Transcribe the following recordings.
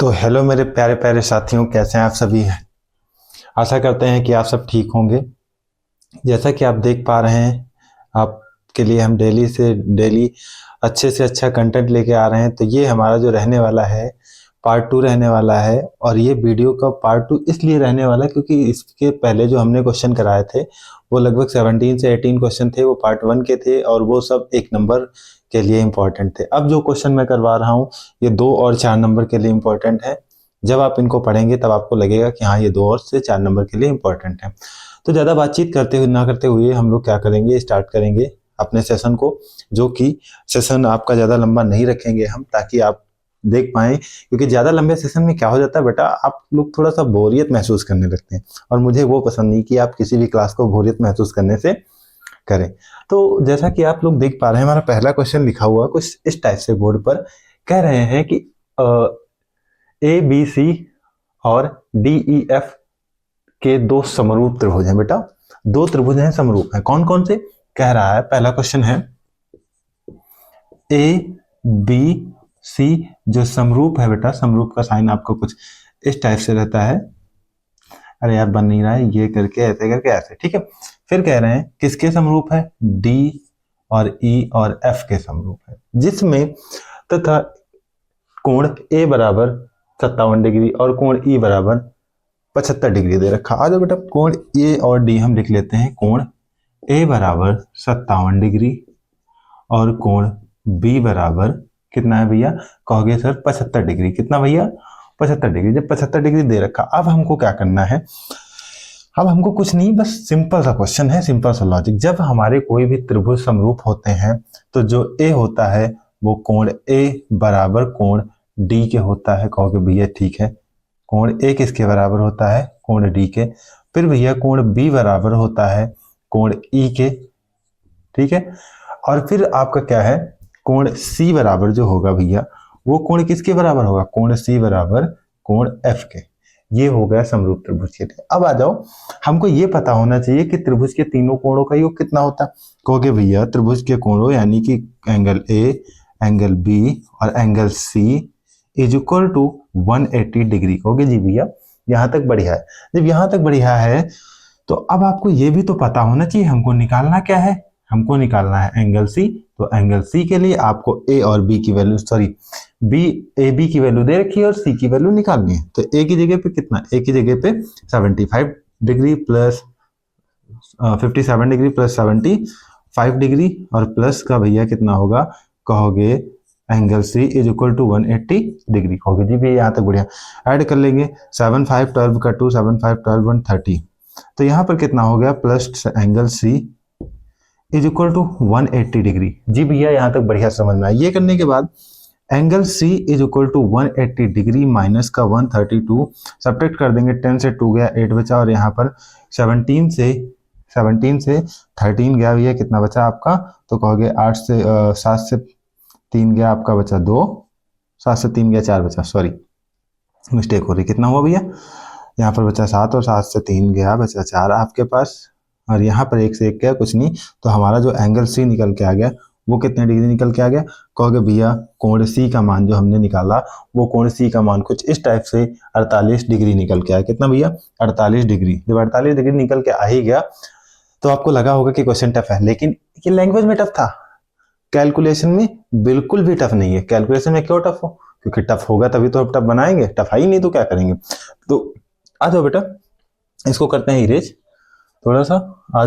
तो हेलो मेरे प्यारे प्यारे साथियों, कैसे हैं आप सभी। आशा करते हैं कि आप सब ठीक होंगे। जैसा कि आप देख पा रहे हैं, आपके लिए हम डेली से डेली अच्छे से अच्छा कंटेंट लेके आ रहे हैं। तो ये हमारा जो रहने वाला है पार्ट 2 रहने वाला है। और ये वीडियो का पार्ट 2 इसलिए रहने वाला है क्योंकि इसके पहले जो हमने क्वेश्चन कराए थे वो लगभग 17 से 18 क्वेश्चन थे, वो पार्ट 1 के थे और वो सब 1 नंबर के लिए इम्पोर्टेंट थे। अब जो क्वेश्चन मैं करवा रहा हूँ ये 2 और 4 नंबर के लिए इम्पोर्टेंट है। जब आप इनको पढ़ेंगे तब आपको लगेगा कि हाँ, ये 2 और से 4 नंबर के लिए इम्पोर्टेंट है। तो ज़्यादा बातचीत करते हुए हम लोग क्या करेंगे, स्टार्ट करेंगे अपने सेशन को, जो कि सेशन आपका ज़्यादा लंबा नहीं रखेंगे हम, ताकि आप देख पाएँ। क्योंकि ज़्यादा लंबे सेशन में क्या हो जाता है बेटा, आप लोग थोड़ा सा बोरियत महसूस करने लगते हैं और मुझे वो पसंद नहीं कि आप किसी भी क्लास को बोरियत महसूस करने से करें। तो जैसा कि आप लोग देख पा रहे हैं, हमारा पहला क्वेश्चन लिखा हुआ कुछ इस टाइप से बोर्ड पर। कह रहे हैं कि ए बी सी और डी ई एफ के 2 समरूप त्रिभुज हैं। बेटा 2 त्रिभुज हैं, समरूप हैं। कौन कौन से कह रहा है? पहला क्वेश्चन है ए बी सी जो समरूप है। बेटा समरूप का साइन आपको कुछ इस टाइप से रहता है। अरे यार बन नहीं रहा है, ये करके ऐसे करके ऐसे, ठीक है। फिर कह रहे हैं किसके समरूप है? डी और ई और एफ के समरूप है, जिसमें तथा कोण ए बराबर 57 डिग्री और कोण ई बराबर 75 डिग्री दे रखा। आ जाओ बेटा, कोण ए और डी हम लिख लेते हैं। कोण ए बराबर 57 डिग्री और कोण बी बराबर कितना है भैया? कहोगे सर 75 डिग्री। कितना भैया? 75 डिग्री। जब 75 डिग्री दे रखा, अब हमको क्या करना है? अब हमको कुछ नहीं, बस सिंपल सा क्वेश्चन है, सिंपल सा लॉजिक। जब हमारे कोई भी त्रिभुज समरूप होते हैं तो जो ए होता है वो कोण ए बराबर कोण डी के होता है। कहोगे भैया ठीक है, कोण ए किसके बराबर होता है? कोण डी के। फिर भैया कोण बी बराबर होता है कोण ई के, ठीक है। और फिर आपका क्या है? कोण सी बराबर जो होगा भैया, वो कोण किसके बराबर होगा? कोण सी बराबर कोण एफ के। ये हो गया समरूप त्रिभुज के लिए। अब आ जाओ, हमको ये पता होना चाहिए कि त्रिभुज के तीनों कोणों का योग कितना होता है। कहोगे भैया त्रिभुज के कोणों यानी कि एंगल ए, एंगल बी और angle C is equal to 180 degree. कहोगे जी भैया यहाँ तक बढ़िया है। जब यहाँ तक बढ़िया है तो अब आपको ये भी तो पता होना चाहिए हमको निकालना क्या है। हमको निकालना है एंगल सी। तो एंगल सी के लिए आपको ए और बी की value, sorry B A B की वैल्यू दे रखी है और सी की वैल्यू निकालनी है। तो ए की जगह पे कितना? ए की जगह पे 75 degree plus 57 degree plus 75 degree और प्लस का भैया कितना होगा? कहोगे angle C is equal to 180 degree. कहोगे जी भी यहाँ तक बढ़िया। ऐड कर लेंगे 7 5 12 का 2, 7 5 12 1 30। तो यहाँ पर कितना हो गया? Plus angle C is equal to 180 degree. जी भैया यहाँ तक बढ़िया समझ में आया। ये करने के बाद angle C is equal to 180 degree minus का 132 सब्ट्रैक्ट कर देंगे। 10 से 2 गया, 8 बचा और यहाँ पर 17 से 13 गया भैया, कितना बचा आपका? तो कहोगे 7 से 3 गया आपका, बचा 2, 7 से 3 गया 4 बचा, सॉरी मिस्टेक हो रही। कितना हुआ भैया? यहाँ पर बचा 7 और 7 से 3 गया, बचा 4 आपके पास और यहाँ पर 1 से 1 गया, कुछ नहीं। तो हमारा जो एंगल सी निकल के आ गया वो कितने डिग्री निकल के आ गया? कहोगे भैया कोण सी का मान जो हमने निकाला वो कोण सी का मान कुछ इस टाइप से 48 डिग्री निकल के आया। कितना भैया? 48 डिग्री। जब 48 डिग्री निकल के आ ही गया तो आपको लगा होगा कि क्वेश्चन टफ है, लेकिन ये लैंग्वेज में टफ था, कैलकुलेशन में बिल्कुल भी टफ नहीं है। कैलकुलेशन में क्यों टफ हो? क्योंकि टफ होगा तभी तो टफ बनाएंगे, टफ है ही नहीं तो क्या करेंगे। तो आ जाओ बेटा, इसको करते हैं इरेज थोड़ा सा।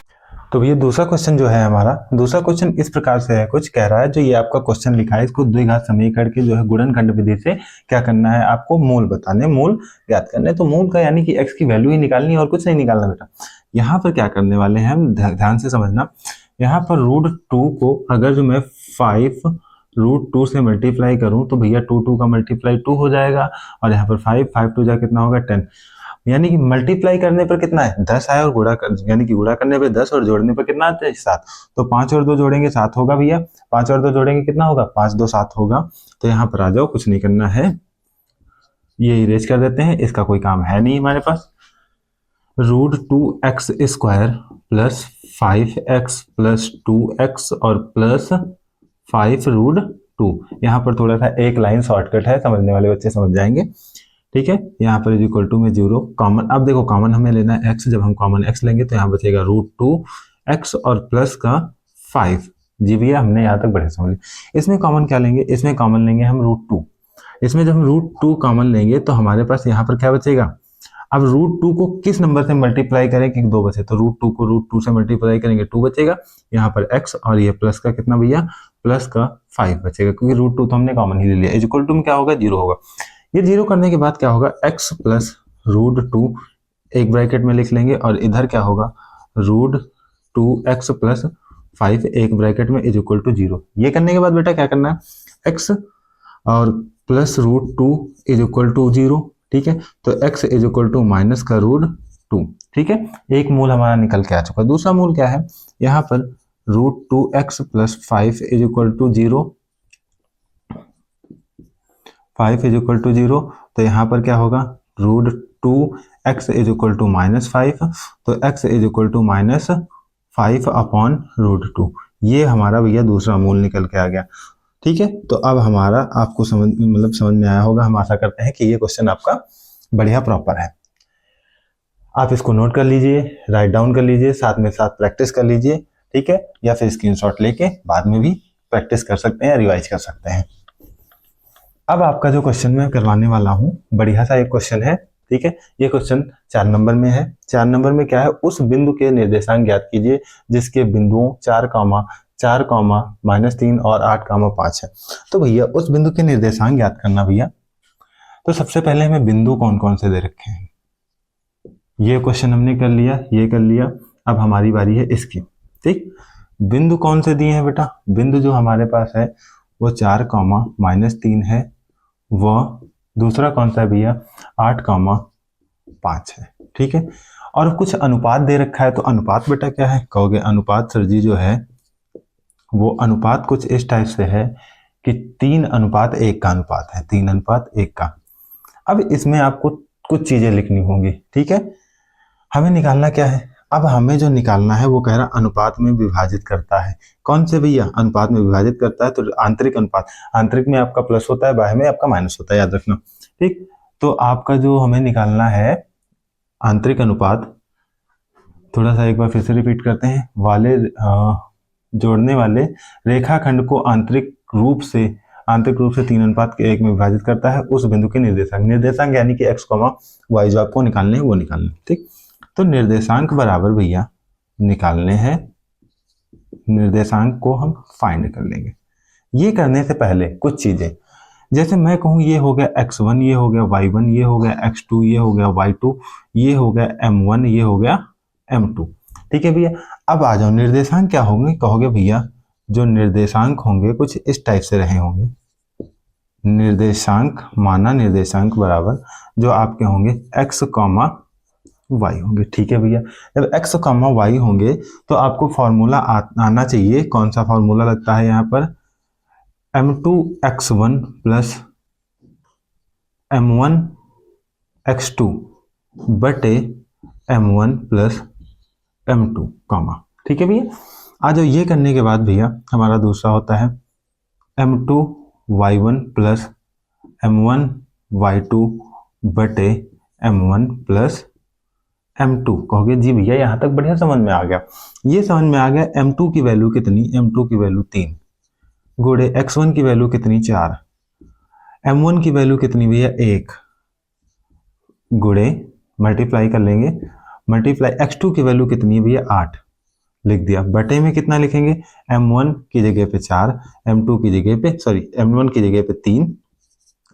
तो ये दूसरा क्वेश्चन जो है हमारा, दूसरा क्वेश्चन इस प्रकार से है, कुछ कह रहा है जो ये आपका क्वेश्चन लिखा है इसको द्विघात समीकरण के जो है गुणनखंड विधि से क्या करना है? आपको मूल बताने, मूल ज्ञात करने। तो मूल का यानी कि x की वैल्यू ही निकालनी है और कुछ नहीं निकालना बेटा। यहाँ पर क्या करने वाले हैं हम, ध्यान से समझना। यहाँ पर √2 को अगर जो मैं 5 √2 से मल्टीप्लाई करूं तो भैया 2 का मल्टीप्लाई 2 हो जाएगा और यहाँ पर 5 2 जा कितना होगा? 10। यानी कि मल्टीप्लाई करने पर कितना है? 10 आया और गुणा यानी कि गुणा करने पे 10 और जोड़ने पर कितना आता है? 7। तो 5 और 2 जोड़ेंगे 7 होगा भैया। 5 और 2 जोड़ेंगे कितना होगा? 5 2 7 होगा। तो यहाँ पर आ जाओ, कुछ नहीं करना है, ये इरेज कर देते हैं, इसका कोई काम है नहीं हमारे पास। √2x square plus 5x plus 2x और प्लस 5 √2। यहाँ पर थोड़ा सा एक लाइन शॉर्टकट है, समझने वाले बच्चे समझ जाएंगे। ठीक है, यहाँ पर इज इक्वल टू में 0 कॉमन। अब देखो कॉमन हमें लेना है x, जब हम कॉमन x लेंगे तो यहाँ बचेगा √2x और प्लस का 5। जी भैया हमने यहाँ तक बढ़िया समझ लिया। इसमें कॉमन क्या लेंगे, इसमें कॉमन लेंगे हम √2। इसमें जब हम √2 कॉमन लेंगे तो हमारे पास यहाँ पर क्या बचेगा। अब √2 को किस नंबर से मल्टीप्लाई करें कि 2 बचे, तो √2 को √2 से मल्टीप्लाई करेंगे 2 बचेगा, यहाँ पर x और ये प्लस का कितना भैया, प्लस का 5 बचेगा, क्योंकि √2 तो हमने कॉमन ही ले लिया। इज इक्वल टू में क्या होगा, 0 होगा। ये 0 करने के बाद क्या होगा, x प्लस √2 एक ब्रैकेट में लिख लेंगे और इधर क्या होगा, √2x प्लस 5 एक ब्रैकेट में इज इक्वल टू 0। ये करने के बाद बेटा क्या करना है, x और प्लस √2 इज इक्वल टू 0। ठीक है, तो x is equal to minus का √2। ठीक है, एक मूल हमारा निकल के आ चुका। दूसरा मूल क्या है, यहाँ पर √2x plus 5 is equal to 0, 5 is equal to 0। तो यहाँ पर क्या होगा, √2x is equal to minus 5, तो x is equal to minus 5 upon √2। ये हमारा भैया दूसरा मूल निकल के आ गया। ठीक है, तो अब हमारा आपको समझ में आया होगा। हम आशा करते हैं कि ये क्वेश्चन आपका बढ़िया प्रॉपर है। आप इसको नोट कर लीजिए, राइट डाउन कर लीजिए, साथ में साथ प्रैक्टिस कर लीजिए। ठीक है, या फिर स्क्रीनशॉट लेके बाद में भी प्रैक्टिस कर सकते हैं, रिवाइज कर सकते हैं। अब आपका जो क्वेश्चन मैं करवाने वाला हूँ बढ़िया सा एक क्वेश्चन है। ठीक है, ये क्वेश्चन 4 नंबर में है। 4 नंबर में क्या है, उस बिंदु के निर्देशांक ज्ञात कीजिए जिसके बिंदुओं 4, -3 और 8, 5 है। तो भैया उस बिंदु के निर्देशांक ज्ञात करना भैया, तो सबसे पहले हमें बिंदु कौन कौन से दे रखे हैं, ये क्वेश्चन हमने कर लिया, ये कर लिया। अब हमारी बारी है इसकी। ठीक, बिंदु कौन से दिए हैं बेटा, बिंदु जो हमारे पास है वो 4, -3 है, वह दूसरा कौन सा है भैया, 8, 5 है। ठीक है, और कुछ अनुपात दे रखा है। तो अनुपात बेटा क्या है, कहोगे अनुपात सर जी जो है वो अनुपात कुछ इस टाइप से है कि 3:1 का अनुपात है, 3:1 का। अब इसमें आपको कुछ चीजें लिखनी होंगी। ठीक है, हमें निकालना क्या है, अब हमें जो निकालना है वो कह रहा अनुपात में विभाजित करता है। कौन से भैया, अनुपात में विभाजित करता है, तो आंतरिक अनुपात। आंतरिक में आपका प्लस होता है, बाह्य में आपका माइनस होता है, याद रखना। ठीक, तो आपका जो हमें निकालना है आंतरिक अनुपात, थोड़ा सा एक बार फिर से रिपीट करते हैं, वाले जोड़ने वाले रेखाखंड को आंतरिक रूप से 3:1 में विभाजित करता है उस बिंदु के निर्देशांक यानी कि x, y जो आपको निकालने हैं वो निकालने। ठीक, तो निर्देशांक बराबर भैया निकालने हैं, निर्देशांक को हम फाइंड कर लेंगे। ये करने से पहले कुछ चीजें, जैसे मैं कहूँ ये हो गया x1, ये हो गया y1, ये हो गया x2, ये हो गया y2, ये हो गया m1, ये हो गया m2। ठीक है भैया, अब आ जाओ निर्देशांक क्या होंगे, कहोगे भैया जो निर्देशांक होंगे कुछ इस टाइप से रहे होंगे। निर्देशांक माना निर्देशांक बराबर जो आपके होंगे x, y होंगे। ठीक है भैया, जब x, y होंगे तो आपको फॉर्मूला आना चाहिए। कौन सा फॉर्मूला लगता है यहाँ पर, m2x1 प्लस m1x2 बटे m1 प्लस m2, ठीक है भैया। आ जाओ, ये करने के बाद भैया हमारा दूसरा होता है m2y1 प्लस m1y2 बटे m1 प्लस m2। कहोगे जी भैया यहाँ तक बढ़िया समझ में आ गया। ये समझ में आ गया, m2 की वैल्यू कितनी, m2 की वैल्यू 3 गुणे x1 की वैल्यू कितनी, 4, m1 की वैल्यू कितनी भैया 1 गुणे, मल्टीप्लाई कर लेंगे, मल्टीप्लाई x2 की वैल्यू कितनी है भैया 8 लिख दिया, बटे में कितना लिखेंगे, m1 की जगह पे 4, m2 की जगह पे m1 की जगह पे 3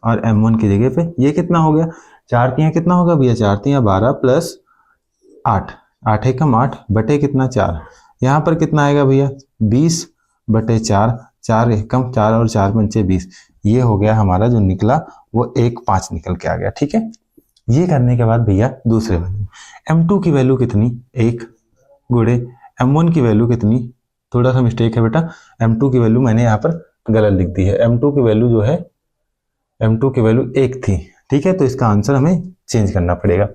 और m1 की जगह पे ये कितना हो गया, 4 3 कितना होगा भैया, 4 3 12 प्लस 8, 8 एकम 8 बटे कितना 4, यहाँ पर कितना आएगा भैया 20 बटे 4, 4 एकम 4 और 4 पंचे 20। ये हो गया हमारा जो निकला वो 1 5 निकल के आ गया। ठीक है, ये करने के बाद भैया दूसरे वैल्यू m2 की वैल्यू कितनी 1 गुणे m1 की वैल्यू कितनी, थोड़ा सा मिस्टेक है बेटा, m2 की वैल्यू मैंने यहाँ पर गलत लिख दी है, m2 की वैल्यू जो है m2 की वैल्यू 1 थी। ठीक है, तो इसका आंसर हमें चेंज करना पड़ेगा।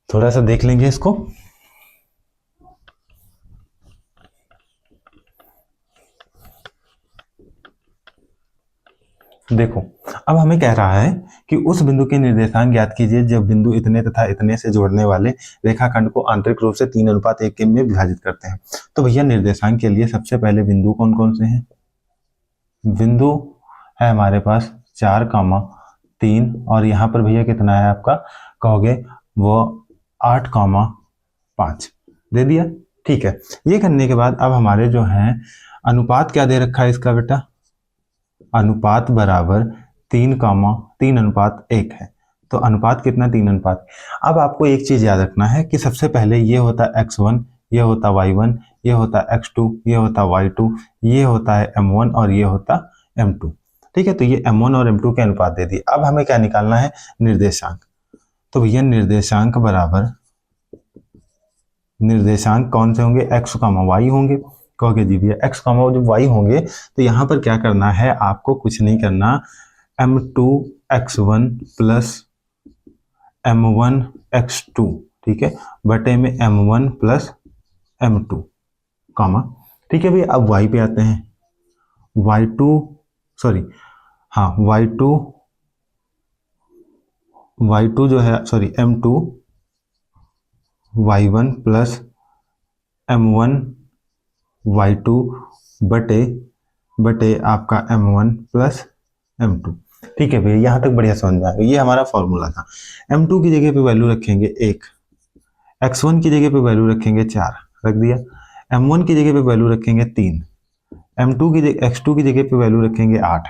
थोड़ा सा देख लेंगे इसको। देखो अब हमें कह रहा है कि उस बिंदु के निर्देशांक ज्ञात कीजिए जब बिंदु इतने तथा इतने से जोड़ने वाले रेखाखंड को आंतरिक रूप से 3:1 में विभाजित करते हैं। तो भैया निर्देशांक के लिए सबसे पहले बिंदु कौन कौन से हैं? बिंदु है हमारे पास 4,3 और यहाँ पर भैया कितना है आपका कहोगे वो 8,5 दे दिया। ठीक है, ये करने के बाद अब हमारे जो है अनुपात क्या दे रखा है इसका बेटा? अनुपात बराबर 3,3:1 है। तो अनुपात कितना? 3:1। अब आपको एक चीज याद रखना है कि सबसे पहले ये होता x1, ये होता y1, ये होता x2, ये होता y2, ये होता है m1 और ये होता m2। ठीक है, तो ये m1 और m2 के अनुपात दे दिए। अब हमें क्या निकालना है? निर्देशांक। तो भैया निर्देशांक बराबर, निर्देशांक कौन से होंगे? x, y होंगे। कहोगे जी भैया x, जब y होंगे तो यहाँ पर क्या करना है आपको? कुछ नहीं करना, m2 x1 plus m1 x2, ठीक है, बटे में m1 प्लस m2 कामा। ठीक है भैया, अब y पे आते हैं। y2 सॉरी हाँ y2 जो है sorry m2 y1 plus m1 y2 बटे आपका m1 प्लस m2। ठीक है भैया, यहाँ तक बढ़िया समझ में आ गया। ये हमारा फॉर्मूला था। m2 की जगह पे वैल्यू रखेंगे 1, x1 की जगह पे वैल्यू रखेंगे 4, रख दिया। m1 की जगह पे वैल्यू रखेंगे 3, x2 की जगह पे वैल्यू रखेंगे 8,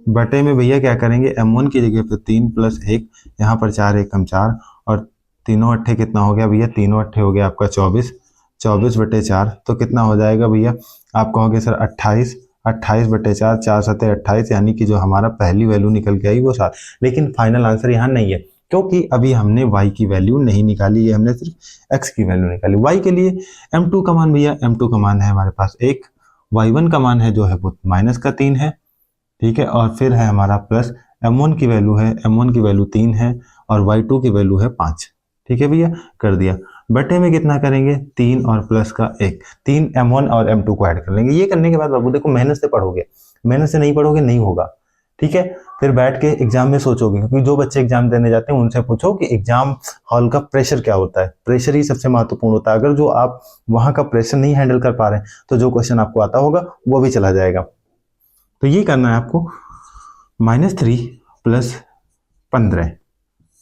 बटे में भैया क्या करेंगे? m1 की जगह पे 3 प्लस 1, यहाँ पर 4 एकम 4 और तीनों अट्ठे कितना हो गया भैया? तीनों अट्ठे हो गया आपका 24, 24 बटे 4 तो कितना हो जाएगा भैया? आप कहोगे सर 28, 28 बटे 4, 4 सते 28, यानी कि जो हमारा पहली वैल्यू निकल के आई वो 7। लेकिन फाइनल आंसर यहाँ नहीं है, क्योंकि अभी हमने y की वैल्यू नहीं निकाली, ये हमने सिर्फ x की वैल्यू निकाली। y के लिए m2 का मान भैया, m2 का मान है हमारे पास 1, y1 का मान है जो है वो -3 है, ठीक है, और फिर है हमारा प्लस m1 की वैल्यू है, m1 की वैल्यू 3 है और y2 की वैल्यू है 5। ठीक है भैया, कर दिया। बटे में कितना करेंगे? 3 और प्लस का 1, 3 m1 और m2 को ऐड कर लेंगे। ये करने के बाद बाबू देखो मेहनत से पढ़ोगे, मेहनत से नहीं पढ़ोगे नहीं होगा। ठीक है, फिर बैठ के एग्जाम में सोचोगे, क्योंकि जो बच्चे एग्जाम देने जाते हैं उनसे पूछो कि एग्जाम हॉल का प्रेशर क्या होता है। प्रेशर ही सबसे महत्वपूर्ण होता है। अगर जो आप वहां का प्रेशर नहीं हैंडल कर पा रहे हैं तो जो क्वेश्चन आपको आता होगा वो भी चला जाएगा। तो ये करना है आपको, -3 प्लस 15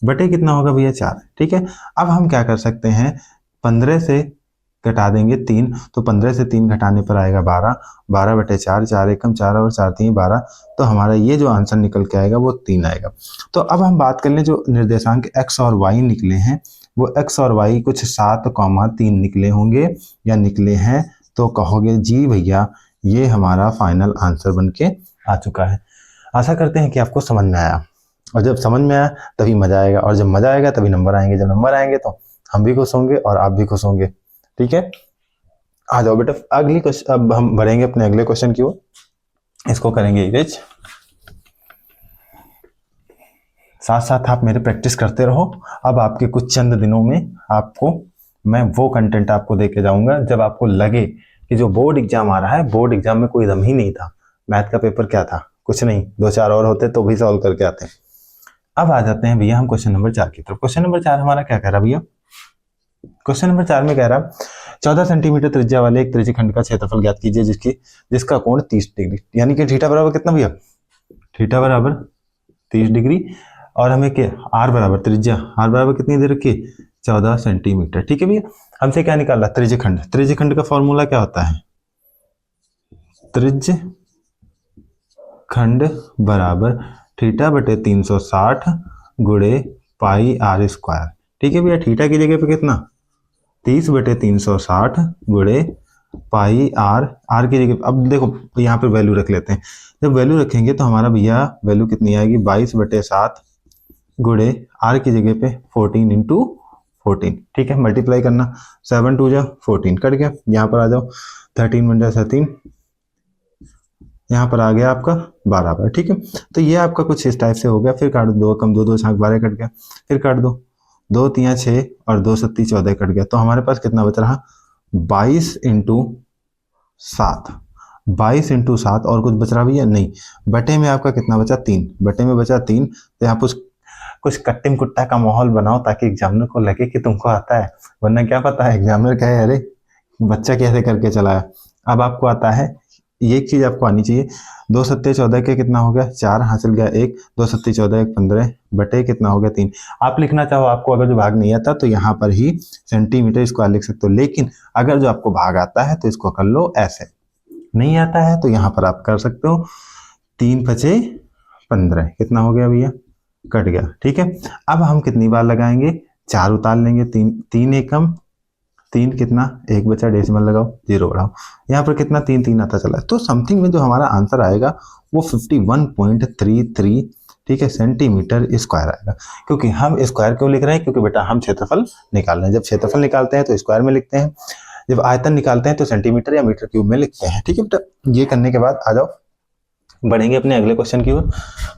बटे कितना होगा भैया? 4। ठीक है, अब हम क्या कर सकते हैं? 15 से घटा देंगे 3, तो 15 से 3 घटाने पर आएगा 12, 12 बटे 4, 4 एकम 4 और 4 3 12। तो हमारा ये जो आंसर निकल के आएगा वो 3 आएगा। तो अब हम बात कर लें, जो निर्देशांक x और y निकले हैं वो x और y कुछ 7,3 निकले होंगे या निकले हैं। तो कहोगे जी भैया ये हमारा फाइनल आंसर बन के आ चुका है। आशा करते हैं कि आपको समझ में आया, और जब समझ में आया तभी मजा आएगा, और जब मजा आएगा तभी नंबर आएंगे। जब नंबर आएंगे तो हम भी खुश होंगे और आप भी खुश होंगे। ठीक है, आ जाओ बेटा अगली क्वेश्चन। अब हम बढ़ेंगे अपने अगले क्वेश्चन की ओर, इसको करेंगे इरेज। साथ साथ आप मेरे प्रैक्टिस करते रहो। अब आपके कुछ चंद दिनों में आपको मैं वो कंटेंट आपको देके जाऊंगा जब आपको लगे कि जो बोर्ड एग्जाम आ रहा है, बोर्ड एग्जाम में कोई दम ही नहीं था। मैथ का पेपर क्या था? कुछ नहीं, 2-4 और होते तो भी सॉल्व करके आते हैं। अब आ जाते हैं भैया हम क्वेश्चन नंबर 4 की तरफ। क्वेश्चन नंबर 4 हमारा क्या कह रहा भैया? क्वेश्चन नंबर 4 में कह रहा 14 सेंटीमीटर त्रिज्या वाले एक त्रिज्यखंड का क्षेत्रफल ज्ञात कीजिए जिसका कोण 30 डिग्री, यानी कि थीटा बराबर कितना भैया? थीटा बराबर 30 डिग्री, और हमें क्या? आर बराबर त्रिज्या, आर बराबर कितनी दे रखी? 14 सेंटीमीटर। ठीक है भैया, हमसे क्या निकाला? त्रिज्यखंड। त्रिज्यखंड का फॉर्मूला क्या होता है? त्रिज्यखंड बराबर थीटा बटे 360 गुणे पाई आर स्क्वायर। ठीक है भैया, थीटा की जगह पे कितना? 30 बटे 360 गुणे पाई आर, आर की जगह अब देखो यहाँ पे वैल्यू रख लेते हैं। जब वैल्यू रखेंगे तो हमारा भैया वैल्यू कितनी आएगी? 22 बटे 7 गुणे आर की जगह पे 14 इंटू 14। ठीक है, मल्टीप्लाई करना, 7 2 जा 14 कट गया। यहाँ पर आ जाओ, 13 1 जा 13, यहाँ पर आ गया आपका 12 पर। ठीक है, तो ये आपका कुछ इस टाइप से हो गया। फिर काट दो, 2 कम 2 2 छाक 12 कट गया। फिर काट दो, 2 3 6 और 2 7 14 कट गया। तो हमारे पास कितना बच रहा? 22 इंटू 7। 22 इंटू 7 और कुछ बच रहा भैया नहीं, बटे में आपका कितना बचा 3, बटे में बचा 3। तो यहाँ कुछ कट्टिम कुट्टा का माहौल बनाओ ताकि एग्जामिनर को लगे कि तुमको आता है, वरना क्या पता है एग्जामिनर कहे अरे बच्चा कैसे करके चला है। अब आपको आता है, ये एक चीज आपको आनी चाहिए, 2 सत्ते 14 के कितना हो गया 4, हासिल गया 1, 2 सत्ते 14 1 15 बटे कितना हो गया 3। आप लिखना चाहो, आपको अगर जो भाग नहीं आता तो यहाँ पर ही सेंटीमीटर स्क्वायर लिख सकते हो, लेकिन अगर जो आपको भाग आता है तो इसको कर लो ऐसे, नहीं आता है तो यहाँ पर आप कर सकते हो 3 पचे 15, कितना हो गया भैया, कट गया। ठीक है, अब हम कितनी बार लगाएंगे, 4 उतार लेंगे, 3 एकम 3 कितना, 1 बचा, डेसिमल लगाओ, 0 बढ़ाओ, यहाँ पर कितना 3 3 आता चला है। तो समथिंग में जो हमारा आंसर आएगा वो 51.33, ठीक है, सेंटीमीटर स्क्वायर आएगा। क्योंकि हम स्क्वायर क्यों लिख रहे हैं, क्योंकि बेटा हम क्षेत्रफल निकाल रहे हैं, जब क्षेत्रफल निकालते हैं तो स्क्वायर में लिखते हैं, जब आयतन निकालते हैं तो सेंटीमीटर या मीटर क्यूब में लिखते हैं। ठीक है बेटा, ये करने के बाद आ जाओ बढ़ेंगे अपने अगले क्वेश्चन की ओर।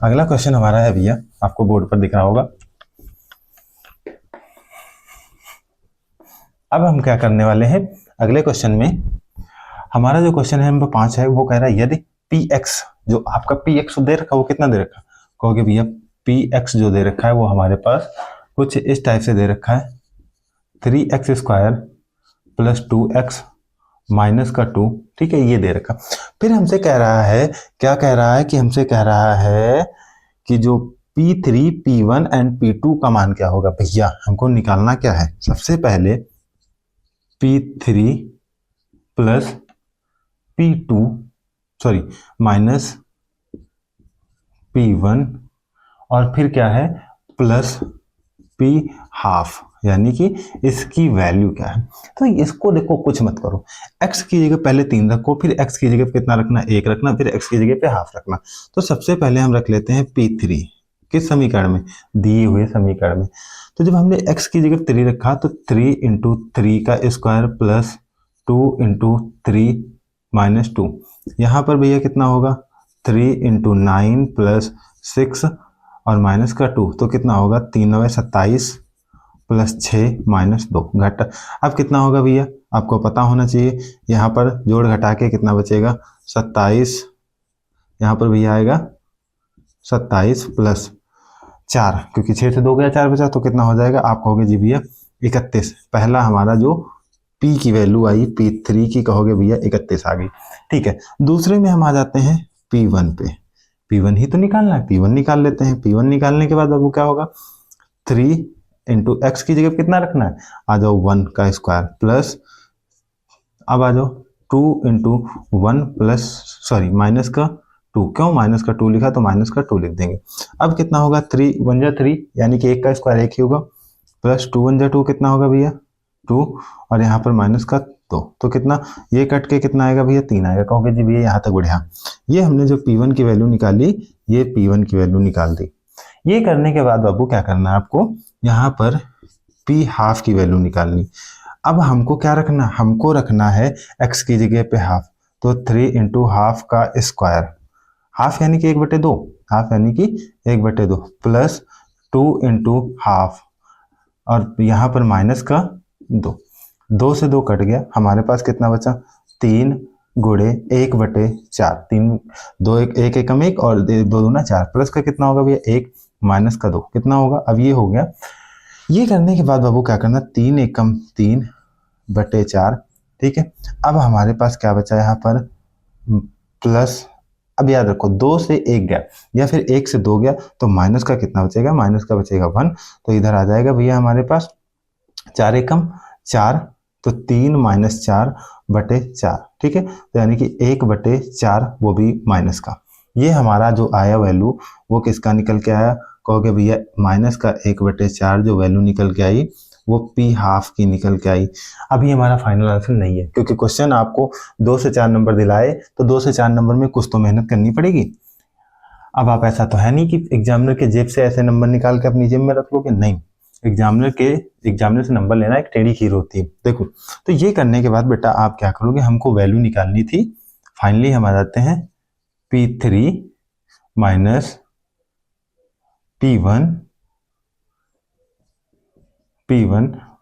अगला क्वेश्चन हमारा है भैया, आपको बोर्ड पर दिख रहा होगा। अब हम क्या करने वाले हैं अगले क्वेश्चन में, हमारा जो क्वेश्चन है नंबर 5 है, वो कह रहा है यदि px, जो आपका px दे रखा है वो कितना दे रखा है, कहोगे भैया px जो दे रखा है वो हमारे पास कुछ इस टाइप से दे रखा है 3x square plus 2x minus का 2, ठीक है, ये दे रखा। फिर हमसे कह रहा है, क्या कह रहा है कि हमसे कह रहा है कि जो P3 P1 एंड P2 का मान क्या होगा। भैया हमको निकालना क्या है, सबसे पहले P3 plus P2 sorry minus P1 और फिर क्या है प्लस P हाफ, यानी कि इसकी वैल्यू क्या है। तो इसको देखो कुछ मत करो, x की जगह पहले 3 रखो, फिर x की जगह कितना रखना 1 रखना, फिर x की जगह पे हाफ रखना। तो सबसे पहले हम रख लेते हैं P3 किस समीकरण में, दिए हुए समीकरण में। तो जब हमने x की जगह 3 रखा तो 3 इंटू 3 का स्क्वायर प्लस 2 इंटू 3 माइनस 2, यहाँ पर भैया कितना होगा 3 इंटू 9 प्लस 6 और माइनस का 2, तो कितना होगा 3 9 27 प्लस 6 माइनस 2 घटा। अब कितना होगा भैया, आपको पता होना चाहिए, यहाँ पर जोड़ घटा के कितना बचेगा 27, यहाँ पर भैया आएगा 27 प्लस 4, क्योंकि 6 से 2 गया 4 बचा, तो कितना हो जाएगा, आप कहोगे जी भैया 31। पहला हमारा जो P की वैल्यू आई P3 की कहोगे भैया 31 आ गई। ठीक है, दूसरे में हम आ जाते हैं P1 पे, P1 ही तो निकालना है, P1 निकाल लेते हैं। P1 निकालने के बाद अब क्या होगा 3 इंटू एक्स की जगह कितना रखना है, आ जाओ 1 का स्क्वायर प्लस, अब आ जाओ 2 इंटू 1 प्लस सॉरी माइनस का 2, क्यों माइनस का 2 लिखा तो माइनस का 2 लिख देंगे। अब कितना होगा 3 1 जा 3, यानी कि 1 का स्क्वायर 1 ही होगा, प्लस 2 1 जा 2 कितना होगा भैया 2, और यहाँ पर माइनस का 2, तो कितना ये कट के कितना आएगा भैया 3 आएगा। कहोगे जी भैया यहाँ तक बढ़िया, ये हमने जो P1 की वैल्यू निकाली, ये P1 की वैल्यू निकाल दी। ये करने के बाद बाबू क्या करना है आपको, यहाँ पर P हाफ की वैल्यू निकालनी। अब हमको क्या रखना, हमको रखना है x की जगह पे हाफ, तो 3 इंटू हाफ का स्क्वायर, हाफ यानी कि 1/2, हाफ यानी कि 1/2 प्लस 2 इंटू हाफ, और यहाँ पर माइनस का 2, 2 से 2 कट गया, हमारे पास कितना बचा 3 गुणे 1/4, 3 2 1 एकम 1 और 2 दूना 4, प्लस का कितना होगा भैया 1 माइनस का 2 कितना होगा। अब ये हो गया, ये करने के बाद बाबू क्या करना 3 एकम 3/4, ठीक है। अब हमारे पास क्या बचा यहाँ पर प्लस, अब याद रखो 2 से 1 गया या फिर 1 से 2 गया तो माइनस का कितना बचेगा, माइनस का बचेगा 1, तो इधर आ जाएगा भैया हमारे पास 4 एकम 4, तो 3 माइनस 4/4, ठीक है, तो यानी कि 1/4 वो भी माइनस का। ये हमारा जो आया वैल्यू वो किसका निकल के आया, कहोगे भैया माइनस का 1/4 जो वैल्यू निकल के आई वो P हाफ की निकल के आई। अभी हमारा फाइनल आंसर नहीं है, क्योंकि क्वेश्चन आपको 2 से 4 नंबर दिलाए तो 2 से 4 नंबर में कुछ तो मेहनत करनी पड़ेगी। अब आप ऐसा तो है नहीं कि एग्जामिनर के जेब से ऐसे नंबर निकाल के अपनी जेब में रख लोगे, नहीं, एग्जामिनर से नंबर लेना एक टेढ़ी खीर होती है। देखो, तो ये करने के बाद बेटा आप क्या करोगे, हमको वैल्यू निकालनी थी, फाइनली हम आ जाते हैं P3 माइनस P1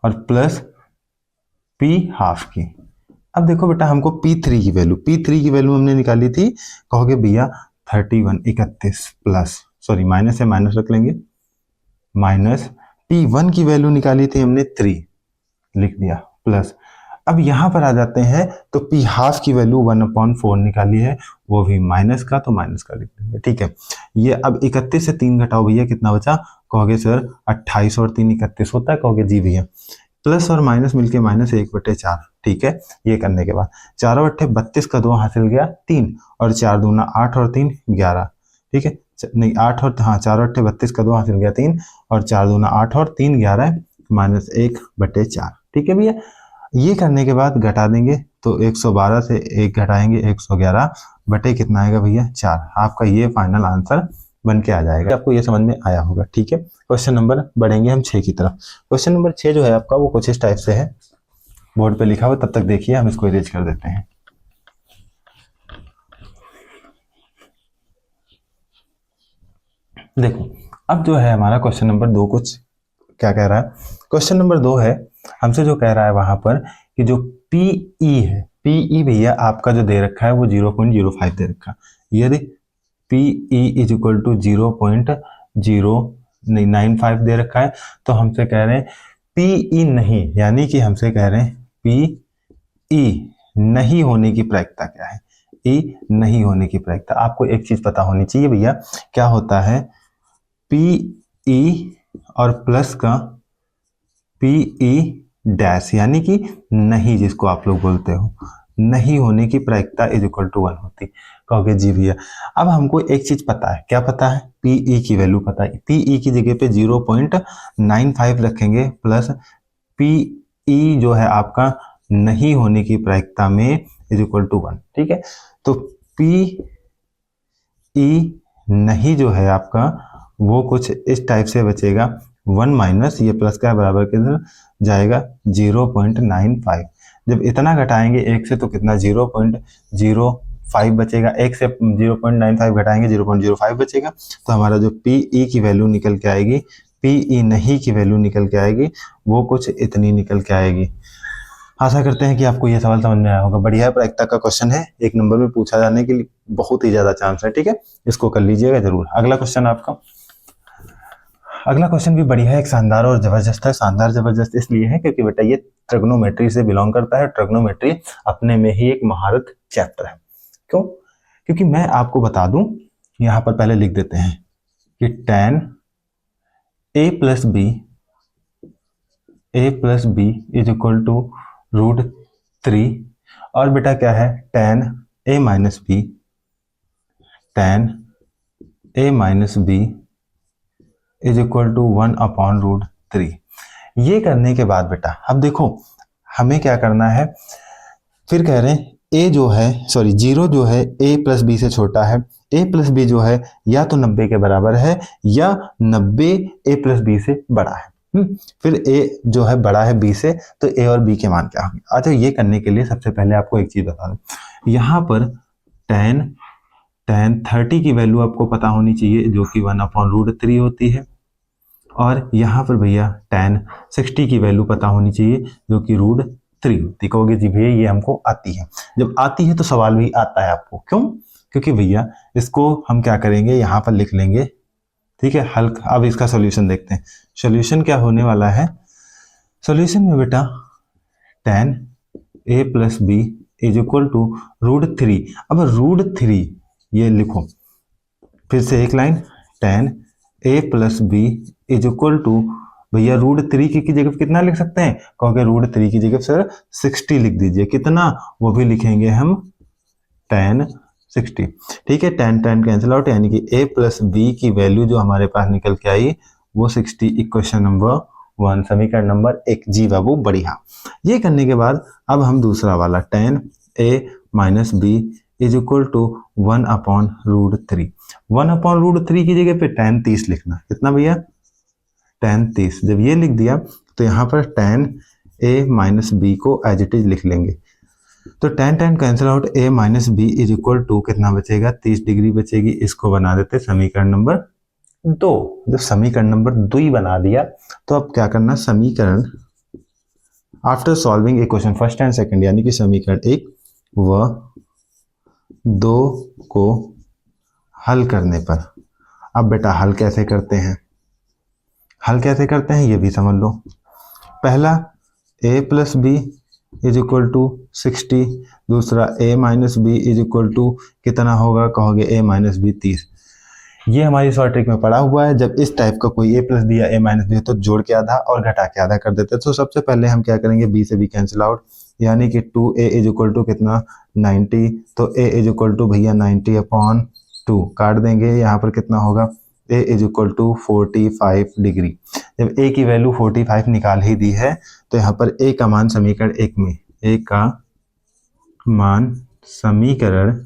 और प्लस P हाफ की। अब देखो बेटा, हमको P3 की वैल्यू हमने निकाली थी, कहोगे भैया 31 31 प्लस, सॉरी माइनस है, माइनस रख लेंगे, माइनस P1 की वैल्यू निकाली थी हमने 3, लिख दिया, प्लस। अब यहां पर आ जाते हैं तो P हाफ की वैल्यू 1/4 निकाली है, वो भी माइनस का, तो माइनस का लिख देंगे, ठीक है। ये अब 31 से 3 घटाओ भैया, कितना बचा, कहोगे सर 28 और 3 31 होता है, कहोगे जी भैया। प्लस और माइनस मिलके माइनस 1/4, ठीक है। ये करने के बाद 4 अट्ठे 32 का 2 हासिल गया 3, और 4 दूना 8 और 3 11, ठीक है। नहीं 8 और, हाँ 4 अट्ठे 32 का 2 हासिल गया 3, और 4 दूना 8 और 3 11, -1/4, ठीक है भैया। ये करने के बाद घटा देंगे तो 112 से 1 घटाएंगे 111 बटे कितना आएगा भैया 4। आपका ये फाइनल आंसर बन के आ जाएगा। आपको ये समझ में आया होगा, ठीक है। क्वेश्चन नंबर बढ़ेंगे हम 6 की तरफ। क्वेश्चन नंबर 6 जो है आपका वो कुछ इस टाइप से है, बोर्ड पे लिखा हुआ, तब तक देखिए, हम इसको इरेज कर देते हैं। देखो अब जो है हमारा क्वेश्चन नंबर 2 कुछ क्या कह रहा है। क्वेश्चन नंबर 2 है, हमसे जो कह रहा है वहां पर कि जो PE है, PE भैया आपका जो दे रखा है वो 0.05 दे रखा है। यदि PE इज इक्वल टू 0.095 दे रखा है, तो हमसे कह रहे हैं PE नहीं, यानी कि हमसे कह रहे हैं PE नहीं होने की प्रायिकता क्या है। E नहीं होने की प्रायिकता, आपको एक चीज पता होनी चाहिए भैया, क्या होता है PE और प्लस का PE डैश, यानी कि नहीं, जिसको आप लोग बोलते हो, नहीं होने की प्रायिकता इज इक्वल टू 1 होती। कहोगे जी भैया, अब हमको एक चीज पता है, क्या पता है, PE की वैल्यू पता है। PE की जगह पे 0.95 रखेंगे, प्लस PE जो है आपका नहीं होने की प्रायिकता में इज इक्वल टू 1, ठीक है। तो PE नहीं जो है आपका वो कुछ इस टाइप से बचेगा, 1 माइनस ये प्लस का बराबर किधर जाएगा 0.95। जब इतना घटाएंगे 1 से तो कितना 0.05 बचेगा, 1 से 0.95 घटाएंगे 0.05 बचेगा। तो हमारा जो PE की वैल्यू निकल के आएगी, PE नहीं की वैल्यू निकल के आएगी, वो कुछ इतनी निकल के आएगी। आशा करते हैं कि आपको यह सवाल समझ में आया होगा। बढ़िया प्रायिकता का क्वेश्चन है, 1 नंबर में पूछा जाने के लिए बहुत ही ज्यादा चांस है, ठीक है। इसको कर लीजिएगा जरूर। अगला क्वेश्चन आपका, अगला क्वेश्चन भी बढ़िया है, एक शानदार और जबरदस्त है। शानदार जबरदस्त इसलिए है क्योंकि बेटा ये ट्रिग्नोमेट्री से बिलोंग करता है। ट्रिग्नोमेट्री अपने में ही एक महारत चैप्टर है। क्यों? क्योंकि मैं आपको बता दूं, यहां पर पहले लिख देते हैं कि tan a plus b is equal to √3, और बेटा क्या है tan a minus b is equal to 1/√3। ये करने के बाद बेटा अब देखो हमें क्या करना है, फिर कह रहे हैं a जो है, सॉरी 0 जो है a प्लस बी से छोटा है, a प्लस बी जो है या तो 90 के बराबर है या 90 a प्लस बी से बड़ा है। फिर a जो है बड़ा है b से, तो a और b के मान क्या होंगे। अच्छा, ये करने के लिए सबसे पहले आपको एक चीज बता दूं, यहाँ पर tan 30 की वैल्यू आपको पता होनी चाहिए, जो कि 1/√3 होती है, और यहाँ पर भैया tan 60 की वैल्यू पता होनी चाहिए, जो कि √3 होती। कहोगे जी भैया ये हमको आती है। जब आती है तो सवाल भी आता है आपको, क्यों? क्योंकि भैया इसको हम क्या करेंगे, यहाँ पर लिख लेंगे, ठीक है, हल। अब इसका सॉल्यूशन देखते हैं। सॉल्यूशन क्या होने वाला है, सॉल्यूशन में बेटा tan a plus b is equal to √3। अब √3 ये लिखो, फिर से एक line, tan a plus b is equal to, भैया √3 की जगह कितना लिख सकते हैं, कहोगे √3 की जगह सर 60 लिख दीजिए। कितना, वो भी लिखेंगे हम tan 60, ठीक है। tan कैंसिल आउट, यानी कि a प्लस बी की वैल्यू जो हमारे पास निकल के आई वो 60। इक्वेशन नंबर 1, समीकरण नंबर 1। जी बाबू बढ़िया। ये करने के बाद अब हम दूसरा वाला tan a minus b is equal to 1/√3। 1/√3 की जगह पे tan 30 लिखना। कितना भैया, tan 30। जब ये लिख दिया तो यहाँ पर tan a माइनस बी को एज इट इज लिख लेंगे। तो tan cancel out, a minus b is equal to कितना बचेगा, 30 डिग्री बचेगी। इसको बना देते समीकरण नंबर 2। जब समीकरण नंबर 2 ही बना दिया तो अब क्या करना, समीकरण after solving A question first and second, यानी कि समीकरण 1 व 2 को हल करने पर। अब बेटा हल कैसे करते हैं, हल कैसे करते हैं ये भी समझ लो। पहला a plus b is equal to 60, दूसरा a minus b is equal to कितना होगा, कहोगे a माइनस बी 30। ये हमारी शॉर्ट ट्रिक में पड़ा हुआ है। जब इस टाइप का कोई a प्लस बी या a माइनस बी तो जोड़ के आधा और घटा के आधा कर देते हैं। तो सबसे पहले हम क्या करेंगे, b से b कैंसिल आउट, यानी कि 2a इज इक्वल टू कितना 90, तो a इज इक्वल टू भैया 90/2 काट देंगे, यहाँ पर कितना होगा a is equal to 45 degree. जब a की वैल्यू 45 निकाल ही दी है तो यहाँ पर a का मान समीकरण 1 में, a का मान समीकरण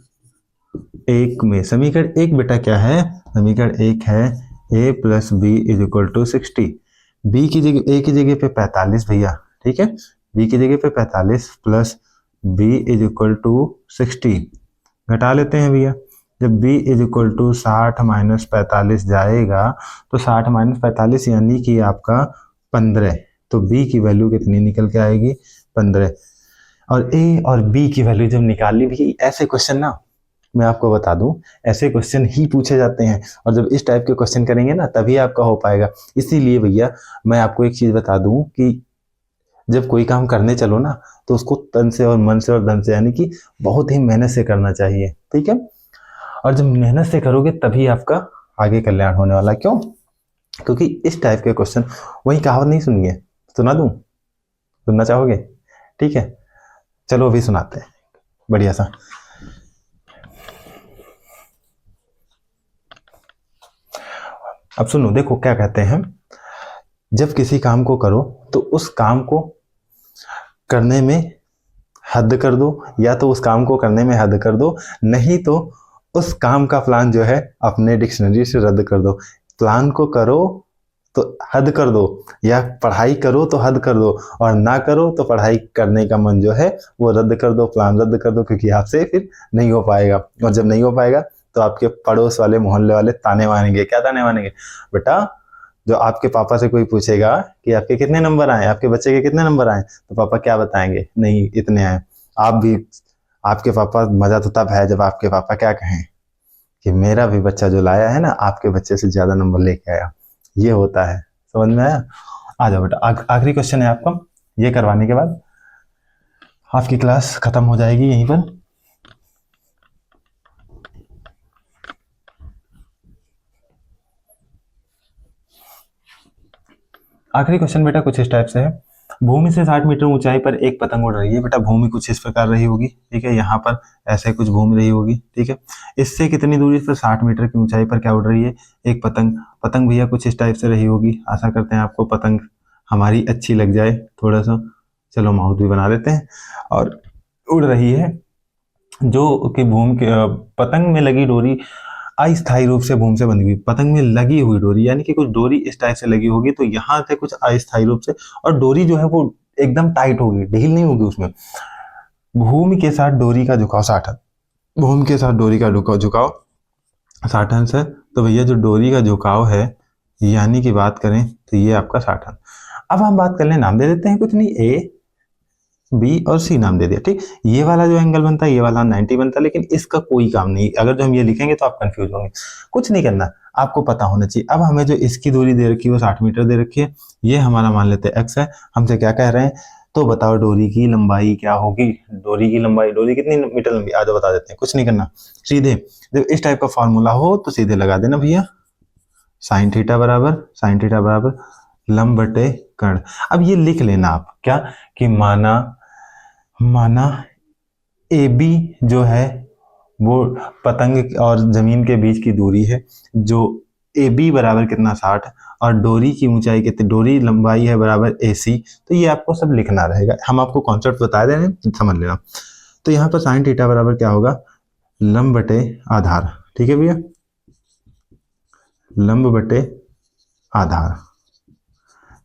1 में, समीकरण 1 बेटा क्या है, समीकरण 1 है a plus b is equal to 60, b की जगह a की जगह पे 45 भैया, ठीक है, b की जगह पे 45 plus b is equal to 60, घटा लेते हैं भैया। जब b is equal to 60 minus 45 जाएगा तो 60 माइनस 45 यानी कि आपका 15, तो b की वैल्यू कितनी निकल के आएगी 15। और a और b की वैल्यू जब निकाल ली भैया, ऐसे क्वेश्चन ना मैं आपको बता दूं, ऐसे क्वेश्चन ही पूछे जाते हैं, और जब इस टाइप के क्वेश्चन करेंगे ना तभी आपका हो पाएगा। इसीलिए भैया मैं आपको एक चीज बता दूं कि जब कोई काम करने चलो ना तो उसको तन से और मन से और धन से, यानी कि बहुत ही मेहनत से करना चाहिए, ठीक है। और जब मेहनत से करोगे तभी आपका आगे कल्याण होने वाला। क्यों? क्योंकि इस टाइप के क्वेश्चन, वही कहावत नहीं सुनी है, सुना दूं, सुनना चाहोगे? ठीक है, चलो अभी सुनाते हैं बढ़िया सा। अब सुनो, देखो क्या कहते हैं, जब किसी काम को करो तो उस काम को करने में हद कर दो, या तो उस काम को करने में हद कर दो, नहीं तो उस काम का प्लान जो है अपने डिक्शनरी से रद्द कर दो। प्लान को करो तो हद कर दो, या पढ़ाई करो तो हद कर दो, और ना करो तो पढ़ाई करने का मन जो है वो रद्द कर दो, प्लान रद्द कर दो, क्योंकि आपसे फिर नहीं हो पाएगा। और जब नहीं हो पाएगा तो आपके पड़ोस वाले मोहल्ले वाले ताने मारेंगे। क्या ताने मारेंगे? बेटा जो आपके पापा से कोई पूछेगा कि आपके कितने नंबर आए, आपके बच्चे के कितने नंबर आए, तो पापा क्या बताएंगे? नहीं इतने आए। आप भी, आपके पापा, मजा तो तब है जब आपके पापा क्या कहें कि मेरा भी बच्चा जो लाया है ना आपके बच्चे से ज्यादा नंबर लेके आया। ये होता है, समझ में आया? आ जाओ बेटा, आखिरी क्वेश्चन है आपका, ये करवाने के बाद आपकी क्लास खत्म हो जाएगी यहीं पर। आखिरी क्वेश्चन बेटा कुछ इस टाइप से है, भूमि से 60 मीटर ऊंचाई पर एक पतंग उड़ रही है। बेटा भूमि कुछ इस प्रकार रही होगी, ठीक है, यहाँ पर ऐसे कुछ घूम रही होगी, ठीक है। इससे कितनी दूरी पर 60 मीटर की ऊंचाई पर क्या उड़ रही है? एक पतंग। पतंग भैया कुछ इस टाइप से रही होगी। आशा करते हैं आपको पतंग हमारी अच्छी लग जाए थोड़ा सा। चलो माउथ भी बना देते हैं। और उड़ रही है जो कि भूमि के पतंग में लगी डोरी अस्थायी रूप से भूमि से बंधी हुई। पतंग में लगी हुई डोरी, यानी कि कुछ डोरी इस टाइप से लगी होगी, तो यहाँ से कुछ अस्थायी रूप से, और डोरी जो है वो एकदम टाइट होगी, ढील नहीं होगी उसमें। भूमि के साथ डोरी का झुकाव 60, भूमि के साथ डोरी का झुकाव 60 अंश है। तो भैया जो डोरी का झुकाव है, यानी कि बात करें तो ये आपका 60 अंश। अब हम बात कर लें, नाम दे देते हैं, कुछ नहीं, ए बी और सी नाम दे दिया, ठीक। ये वाला जो एंगल बनता है ये वाला 90 बनता है, लेकिन इसका कोई काम नहीं। अगर जो हम ये लिखेंगे तो आप कंफ्यूज होंगे। कुछ नहीं करना, आपको पता होना चाहिए। अब हमें जो इसकी दूरी दे रखी है वो 60 मीटर दे रखी है, ये हमारा मान लेते हैं एक्स है। हमसे क्या कह रहे हैं, तो बताओ डोरी की लंबाई क्या होगी? डोरी की लंबाई, डोरी कितनी मीटर लंबी, आज बता देते हैं। कुछ नहीं करना, सीधे जब इस टाइप का फॉर्मूला हो तो सीधे लगा देना भैया, साइन थीटा बराबर लंब बटे कर्ण। अब ये लिख लेना आप क्या, कि माना ए बी जो है वो पतंग और जमीन के बीच की दूरी है, जो ए बी बराबर कितना 60, और डोरी की ऊंचाई कितनी, डोरी लंबाई है बराबर ए सी। तो ये आपको सब लिखना रहेगा, हम आपको कॉन्सेप्ट बता दे रहे हैं, समझ लेना। तो यहाँ पर साइन थीटा बराबर क्या होगा, लंब बटे आधार, ठीक है भैया, लंब बटे आधार,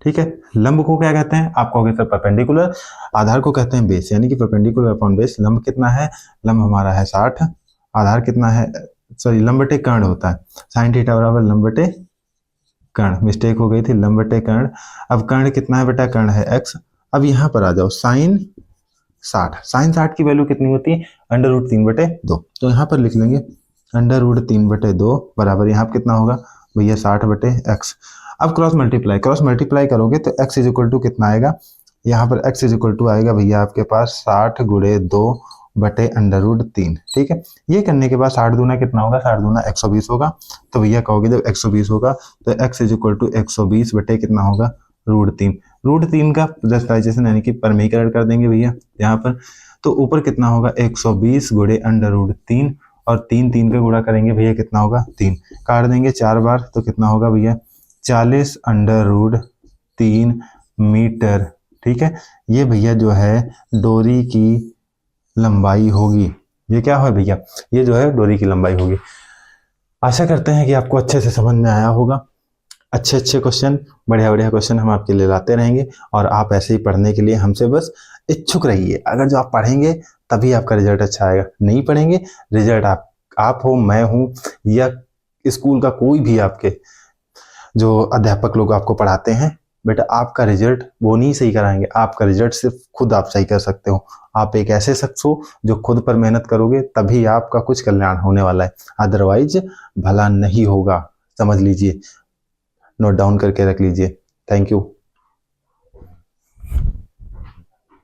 ठीक है। लंब को क्या कहते हैं, आप कहोगे सर परपेंडिकुलर, आधार को कहते हैं बेस, यानी कि परपेंडिकुलर अपॉन बेस। लंब कितना है, लंब हमारा है 60, आधार कितना है, सॉरी लंब बटे कर्ण होता है, साइन थीटा बराबर लंब बटे कर्ण, मिस्टेक हो गई थी, लंब बटे कर्ण। अब कर्ण कितना है बेटा, कर्ण है x। अब यहाँ पर आ जाओ, साइन 60 की वैल्यू कितनी होती है, √3/2। तो यहाँ पर लिख लेंगे √3/2 बराबर यहाँ कितना होगा भैया 60/x। अब क्रॉस मल्टीप्लाई करोगे तो x इज इक्वल टू कितना आएगा, यहाँ पर x इज इक्वल टू आएगा भैया आपके पास 60 × 2/√3। ठीक है, ये करने के बाद 60 दूना कितना होगा, 60 दूना 120 होगा। तो भैया कहोगे जब 120 होगा तो x इज इक्वल टू 120 बटे कितना होगा, √3। √3 का रेशनलाइजेशन यानी कि परमीकरण कर देंगे भैया यहाँ पर। तो ऊपर कितना होगा 120 गुणे √3 और 3 का गुणा करेंगे भैया कितना होगा 3, काट देंगे 4 बार तो कितना होगा भैया 40 √3 मीटर। ठीक है, ये भैया जो है डोरी की लंबाई होगी। ये क्या है भैया, ये जो है डोरी की लंबाई होगी। आशा करते हैं कि आपको अच्छे से समझ में आया होगा। अच्छे क्वेश्चन, बढ़िया क्वेश्चन हम आपके लिए लाते रहेंगे और आप ऐसे ही पढ़ने के लिए हमसे बस इच्छुक रहिए। अगर जो आप पढ़ेंगे तभी आपका रिजल्ट अच्छा आएगा, नहीं पढ़ेंगे रिजल्ट आप हो, मैं हूँ या स्कूल का कोई भी आपके जो अध्यापक लोग आपको पढ़ाते हैं, बेटा आपका रिजल्ट वो नहीं सही कराएंगे, आपका रिजल्ट सिर्फ खुद आप सही कर सकते हो। आप एक ऐसे शख्स हो जो खुद पर मेहनत करोगे तभी आपका कुछ कल्याण होने वाला है, अदरवाइज भला नहीं होगा। समझ लीजिए, नोट डाउन करके रख लीजिए। Thank you.